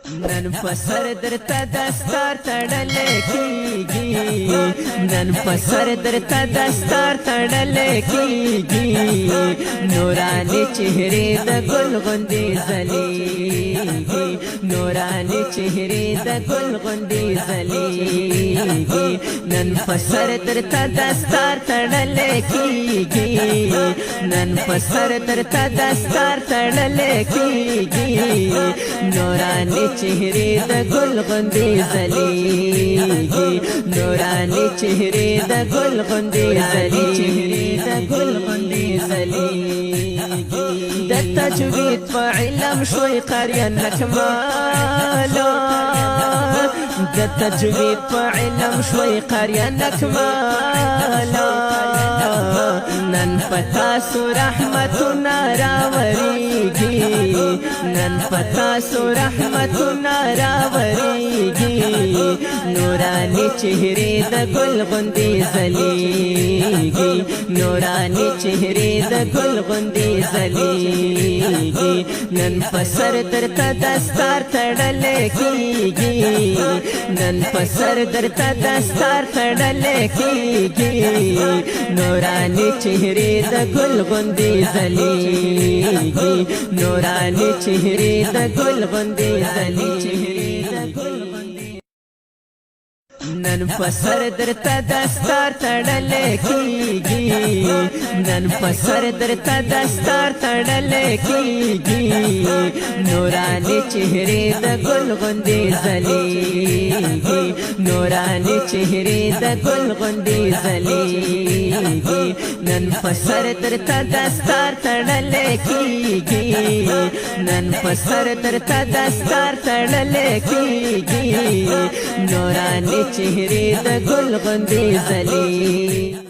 नन पसर درته دستار تړلې کیږي نن پسر درته دستار تړلې کیږي نورانی چهره د ګل غوندې ځلېږي نورانی چهره د ګل غوندې ځلېږي نن پسر درته دستار تړلې کیږي نن پسر درته دستار تړلې کیږي نورانی چهره د ګل غوندې ځلېږي نورانی چهره د ګل غوندې ځلېږي د ګل غوندې ځلېږي د تجوید په علم شوي قریه نکمالا د تجوید په علم شوي قریه نکمالا نن پتا سو رحمتنا راوریږي نن پتا سو رحمتنا راوریږي نورانی چهره د ګل غوندې ځلېږي نورانی چهره د ګل غوندې ځلېږي نن پسر درته دستار تړلې کیږي نن پسر درته دستار تړلې کیږي نورانی چهره د ګل غوندې ځلېږي نورانی چهره د ګل غوندې ځلېږي نن پسر درته دستار تړلې کیږي نن پسر درته دستار تړلې کیږي نورانی چهره د ګل غوندې ځلېږي نورانی چهره د ګل غوندې ځلېږي نن پسر درته دستار تړلې کیږي نن پسر درته دستار تړلې کیږي نورانی چهره د ګل غوندې ځلېږي